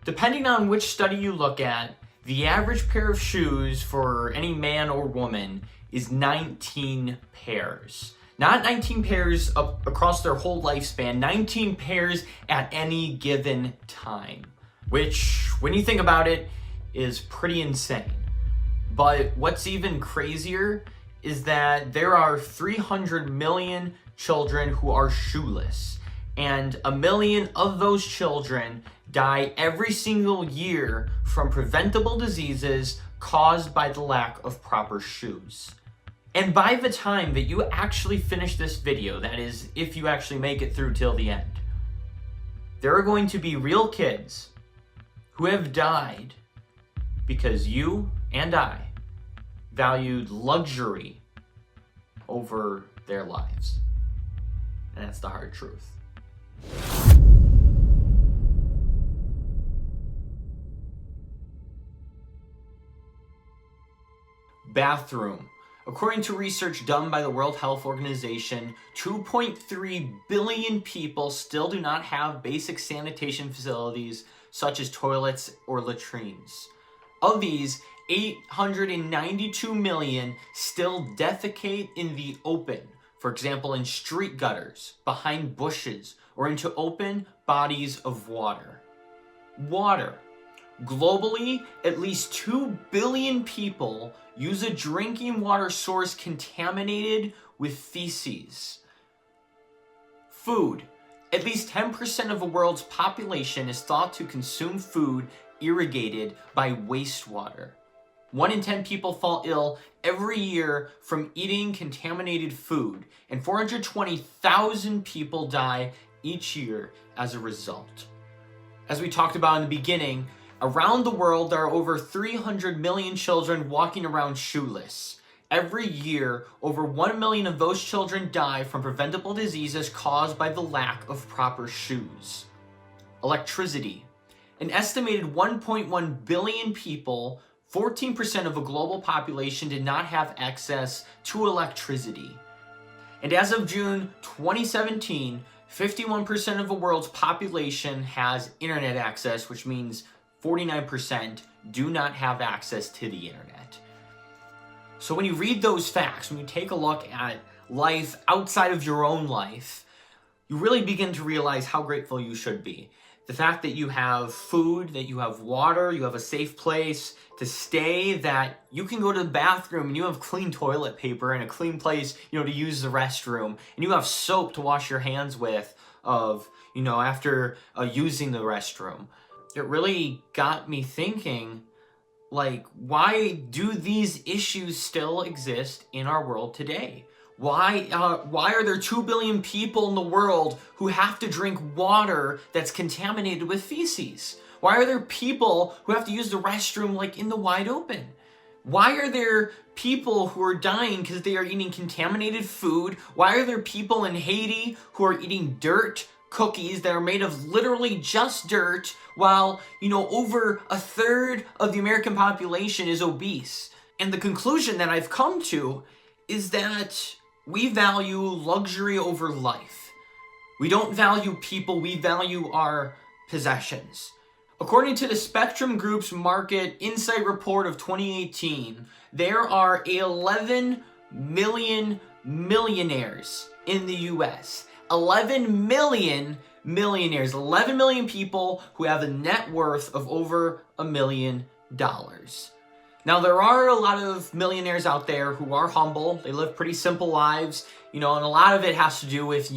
Depending on which study you look at, the average pair of shoes for any man or woman is 19 pairs. Not 19 pairs across their whole lifespan, 19 pairs at any given time. Which, when you think about it, is pretty insane. But what's even crazier is that there are 300 million children who are shoeless. And 1 million of those children die every single year from preventable diseases caused by the lack of proper shoes. And by the time that you actually finish this video, that is, if you actually make it through till the end, there are going to be real kids who have died because you and I valued luxury over their lives. And that's the hard truth. Bathroom. According to research done by the World Health Organization, 2.3 billion people still do not have basic sanitation facilities such as toilets or latrines. Of these, 892 million still defecate in the open, for example in street gutters, behind bushes, or into open bodies of water. Water. Globally, at least 2 billion people use a drinking water source contaminated with feces. Food. At least 10% of the world's population is thought to consume food irrigated by wastewater. 1 in 10 people fall ill every year from eating contaminated food, and 420,000 people die each year as a result. As we talked about in the beginning, around the world there are over 300 million children walking around shoeless. Every year, over 1 million of those children die from preventable diseases caused by the lack of proper shoes. Electricity. An estimated 1.1 billion people, 14% of the global population, did not have access to electricity. And as of June 2017, 51% of the world's population has internet access, which means 49% do not have access to the internet. So when you read those facts, when you take a look at life outside of your own life, you really begin to realize how grateful you should be. The fact that you have food, that you have water, you have a safe place to stay, that you can go to the bathroom and you have clean toilet paper and a clean place, to use the restroom, and you have soap to wash your hands with after using the restroom. It really got me thinking, why do these issues still exist in our world today? Why are there 2 billion people in the world who have to drink water that's contaminated with feces? Why are there people who have to use the restroom in the wide open? Why are there people who are dying because they are eating contaminated food? Why are there people in Haiti who are eating dirt cookies that are made of literally just dirt, while, over a third of the American population is obese? And the conclusion that I've come to is that we value luxury over life. We don't value people, we value our possessions. According to the Spectrum Group's Market Insight Report of 2018, there are 11 million millionaires in the US. 11 million millionaires, 11 million people who have a net worth of over $1 million. Now, there are a lot of millionaires out there who are humble. They live pretty simple lives, and a lot of it has to do with,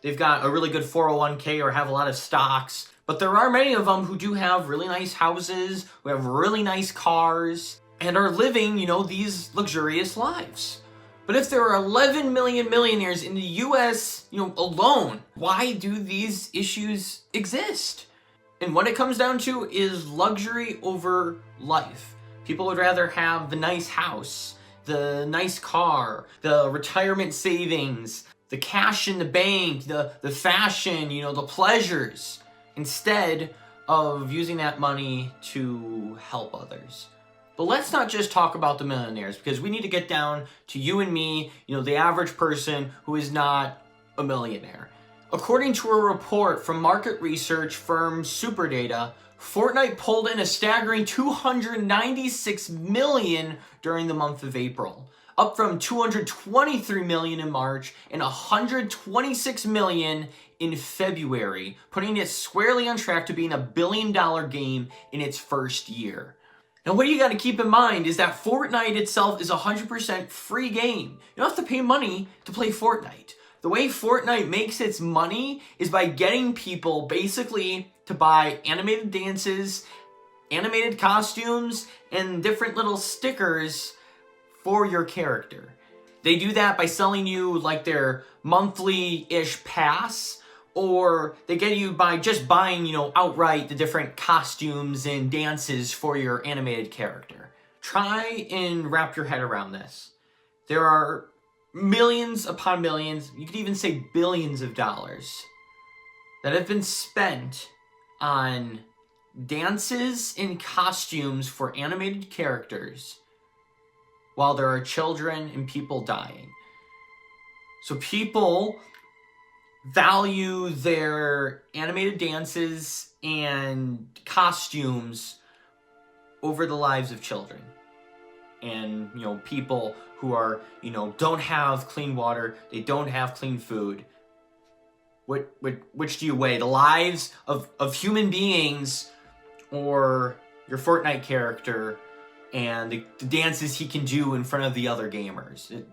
they've got a really good 401k or have a lot of stocks. But there are many of them who do have really nice houses, who have really nice cars, and are living, these luxurious lives. But if there are 11 million millionaires in the US, alone, why do these issues exist? And what it comes down to is luxury over life. People would rather have the nice house, the nice car, the retirement savings, the cash in the bank, the fashion, the pleasures, instead of using that money to help others. But let's not just talk about the millionaires, because we need to get down to you and me, the average person who is not a millionaire. According to a report from market research firm Superdata, Fortnite pulled in a staggering $296 million during the month of April, up from $223 million in March and $126 million in February, putting it squarely on track to being $1 billion game in its first year. Now, what you got to keep in mind is that Fortnite itself is a 100% free game. You don't have to pay money to play Fortnite. The way Fortnite makes its money is by getting people basically to buy animated dances, animated costumes, and different little stickers for your character. They do that by selling you like their monthly-ish pass, or they get you by just buying, outright the different costumes and dances for your animated character. Try and wrap your head around this. There are millions upon millions, you could even say billions of dollars that have been spent on dances and costumes for animated characters while there are children and people dying. So people value their animated dances and costumes over the lives of children. And, people who are, don't have clean water, they don't have clean food. Which do you weigh? The lives of human beings or your Fortnite character and the dances he can do in front of the other gamers?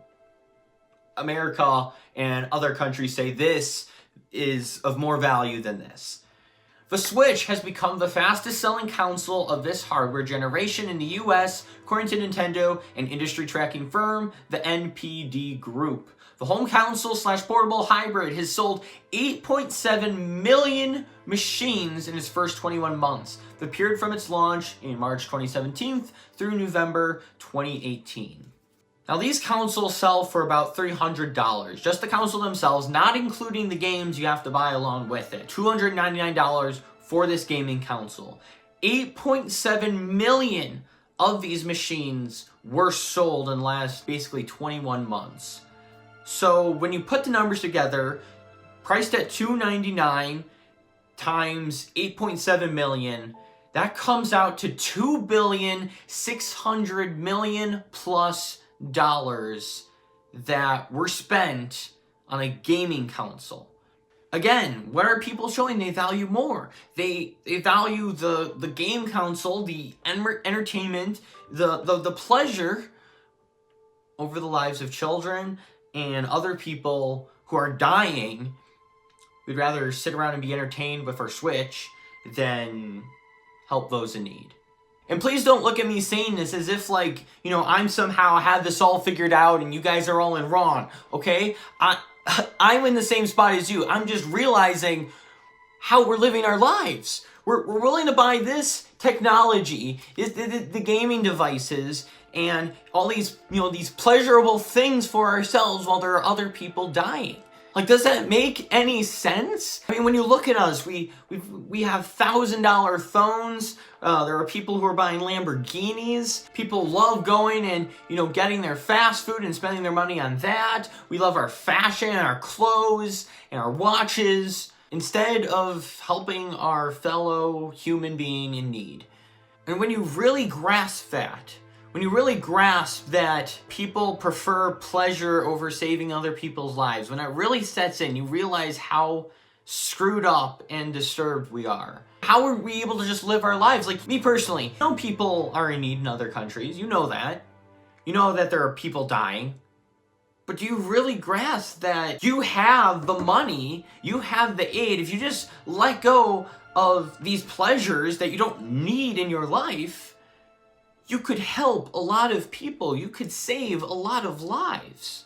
America and other countries say this is of more value than this. The Switch has become the fastest selling console of this hardware generation in the US, according to Nintendo and industry tracking firm, the NPD Group. The home console / portable hybrid has sold 8.7 million machines in its first 21 months, the period from its launch in March 2017 through November 2018. Now, these consoles sell for about $300, just the console themselves, not including the games you have to buy along with it. $299 for this gaming console. 8.7 million of these machines were sold in the last basically 21 months. So when you put the numbers together, priced at $299 times 8.7 million, that comes out to $2.6 billion plus dollars that were spent on a gaming console. Again, what are people showing they value more? They value the game console, the entertainment, the pleasure over the lives of children and other people who are dying. We'd rather sit around and be entertained with our Switch than help those in need. And please don't look at me saying this as if I'm somehow had this all figured out and you guys are all in wrong, okay? I'm in the same spot as you. I'm just realizing how we're living our lives. We're willing to buy this technology, the gaming devices, and all these, these pleasurable things for ourselves while there are other people dying. Does that make any sense? I mean, when you look at us, we have $1,000 phones. There are people who are buying Lamborghinis. People love going and, getting their fast food and spending their money on that. We love our fashion and our clothes and our watches instead of helping our fellow human being in need. And when you really grasp that, when you really grasp that people prefer pleasure over saving other people's lives, when it really sets in, you realize how screwed up and disturbed we are. How are we able to just live our lives? Me personally, people are in need in other countries. You know that. You know that there are people dying. But do you really grasp that you have the money, you have the aid, if you just let go of these pleasures that you don't need in your life, you could help a lot of people. You could save a lot of lives.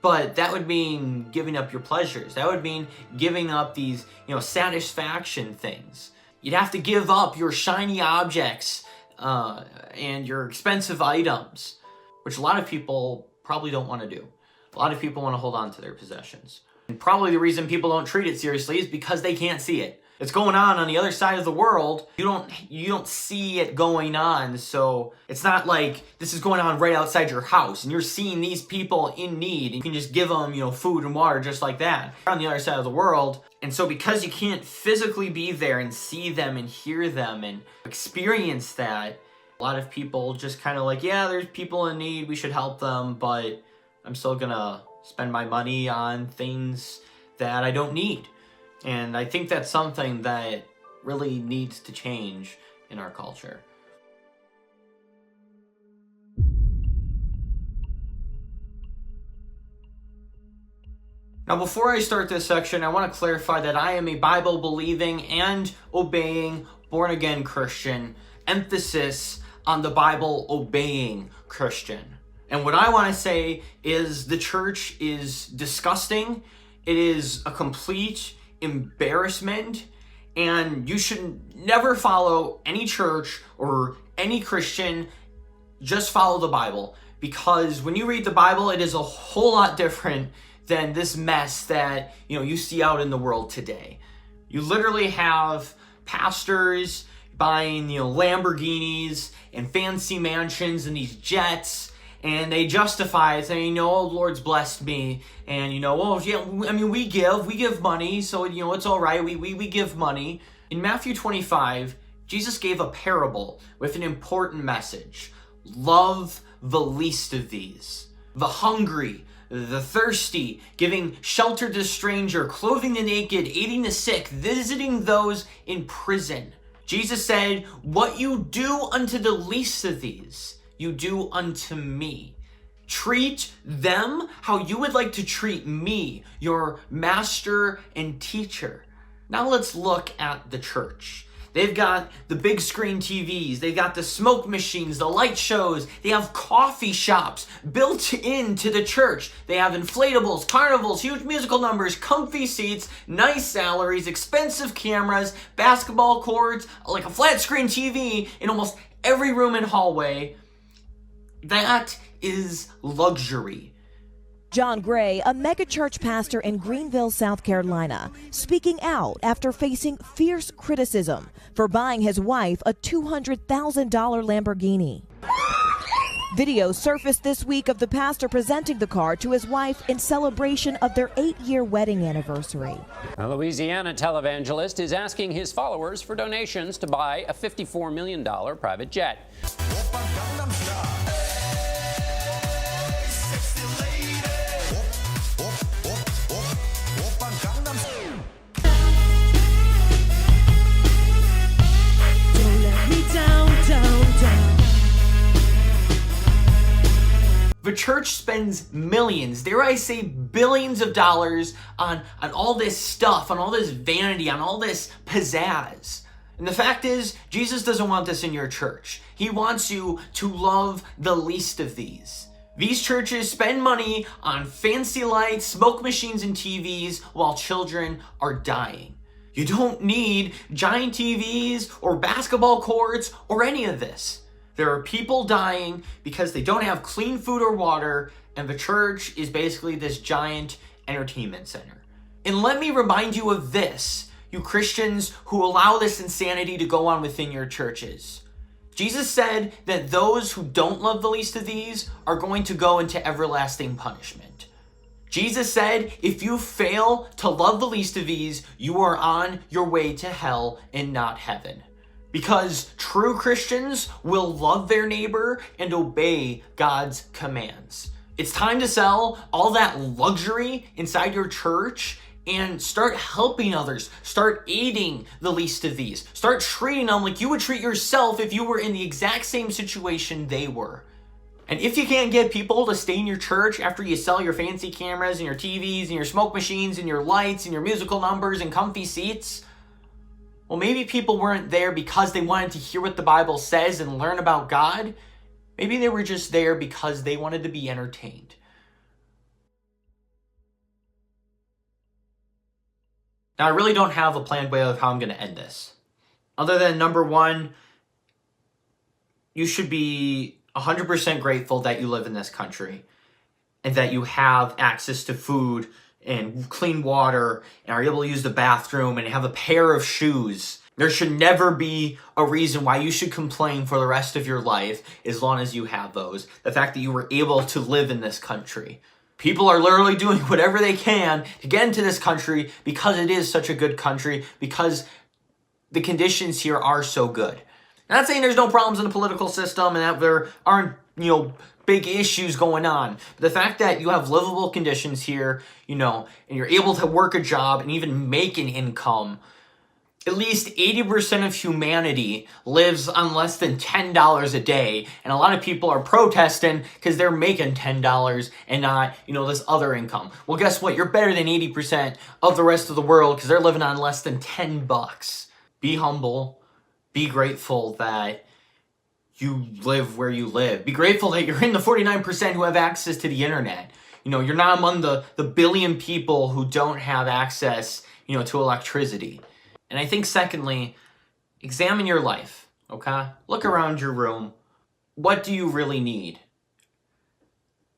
But that would mean giving up your pleasures. That would mean giving up these, satisfaction things. You'd have to give up your shiny objects and your expensive items, which a lot of people probably don't want to do. A lot of people want to hold on to their possessions. And probably the reason people don't treat it seriously is because they can't see it. It's going on the other side of the world. You don't see it going on. So it's not like this is going on right outside your house and you're seeing these people in need. You can just give them, food and water just like that. They're on the other side of the world. And so because you can't physically be there and see them and hear them and experience that, a lot of people just kind of like, yeah, there's people in need, we should help them, but I'm still gonna spend my money on things that I don't need. And I think that's something that really needs to change in our culture. Now, before I start this section, I want to clarify that I am a Bible-believing and obeying born-again Christian, emphasis on the Bible-obeying Christian. And what I want to say is the church is disgusting. It is a complete embarrassment, and you should never follow any church or any Christian. Just follow the Bible, because when you read the Bible, it is a whole lot different than this mess that you see out in the world today. You literally have pastors buying Lamborghinis and fancy mansions and these jets, and they justify it saying, oh, the Lord's blessed me, and oh yeah, I mean we give money, so it's all right, we give money. In Matthew 25, Jesus gave a parable with an important message. Love the least of these. The hungry, the thirsty, giving shelter to the stranger, clothing the naked, aiding the sick, visiting those in prison. Jesus said, what you do unto the least of these, you do unto me. Treat them how you would like to treat me, your master and teacher. Now let's look at the church. They've got the big screen TVs, they've got the smoke machines, the light shows, they have coffee shops built into the church. They have inflatables, carnivals, huge musical numbers, comfy seats, nice salaries, expensive cameras, basketball courts, like a flat screen TV in almost every room and hallway. That is luxury. John Gray, a megachurch pastor in Greenville, South Carolina, speaking out after facing fierce criticism for buying his wife a $200,000 Lamborghini. Video surfaced this week of the pastor presenting the car to his wife in celebration of their 8-year wedding anniversary. A Louisiana televangelist is asking his followers for donations to buy a $54 million private jet. The church spends millions, dare I say billions of dollars on all this stuff, on all this vanity, on all this pizzazz. And the fact is, Jesus doesn't want this in your church. He wants you to love the least of these. These churches spend money on fancy lights, smoke machines, and TVs while children are dying. You don't need giant TVs or basketball courts or any of this. There are people dying because they don't have clean food or water, and the church is basically this giant entertainment center. And let me remind you of this, you Christians who allow this insanity to go on within your churches. Jesus said that those who don't love the least of these are going to go into everlasting punishment. Jesus said, if you fail to love the least of these, you are on your way to hell and not heaven. Because true Christians will love their neighbor and obey God's commands. It's time to sell all that luxury inside your church and start helping others. Start aiding the least of these. Start treating them like you would treat yourself if you were in the exact same situation they were. And if you can't get people to stay in your church after you sell your fancy cameras and your TVs and your smoke machines and your lights and your musical numbers and comfy seats, well, maybe people weren't there because they wanted to hear what the Bible says and learn about God. Maybe they were just there because they wanted to be entertained. Now, I really don't have a planned way of how I'm going to end this. Other than number one, you should be 100% grateful that you live in this country and that you have access to food and clean water and are able to use the bathroom and have a pair of shoes. There should never be a reason why you should complain for the rest of your life as long as you have those. The fact that you were able to live in this country. People are literally doing whatever they can to get into this country because it is such a good country, because the conditions here are so good. I'm not saying there's no problems in the political system and that there aren't, big issues going on. But the fact that you have livable conditions here, and you're able to work a job and even make an income. At least 80% of humanity lives on less than $10 a day, and a lot of people are protesting because they're making $10 and not, this other income. Well, guess what? You're better than 80% of the rest of the world because they're living on less than $10. Be humble. Be grateful that you live where you live. Be grateful that you're in the 49% who have access to the internet. You're not among the billion people who don't have access, to electricity. And I think secondly, examine your life, okay? Look around your room. What do you really need?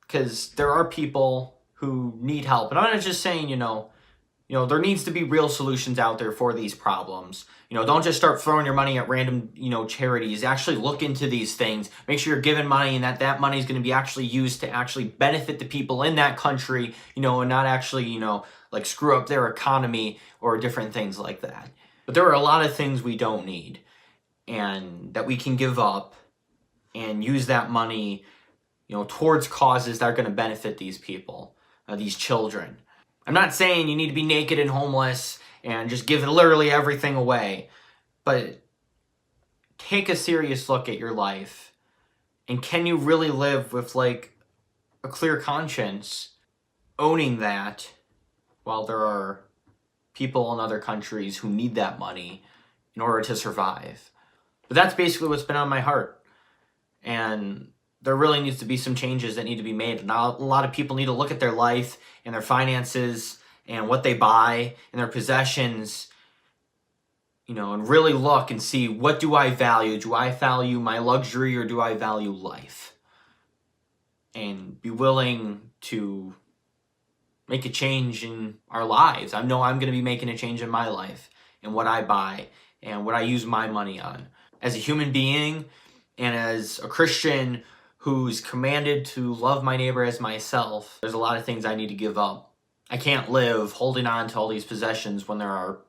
Because there are people who need help. And I'm not just saying, there needs to be real solutions out there for these problems. Don't just start throwing your money at random, charities. Actually look into these things. Make sure you're giving money and that money is going to be actually used to actually benefit the people in that country, and not actually, screw up their economy or different things like that. But there are a lot of things we don't need and that we can give up and use that money, towards causes that are going to benefit these people, these children. I'm not saying you need to be naked and homeless and just give literally everything away, but take a serious look at your life. And can you really live with a clear conscience, owning that while there are people in other countries who need that money in order to survive? But that's basically what's been on my heart. And there really needs to be some changes that need to be made. And a lot of people need to look at their life and their finances and what they buy and their possessions, and really look and see, what do I value? Do I value my luxury or do I value life? And be willing to make a change in our lives. I know I'm going to be making a change in my life and what I buy and what I use my money on. As a human being and as a Christian who's commanded to love my neighbor as myself, there's a lot of things I need to give up. I can't live holding on to all these possessions when there are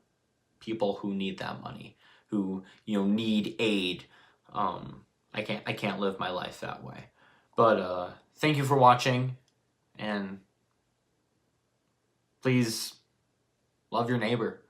people who need that money, who, need aid. I can't live my life that way. But thank you for watching, and please love your neighbor.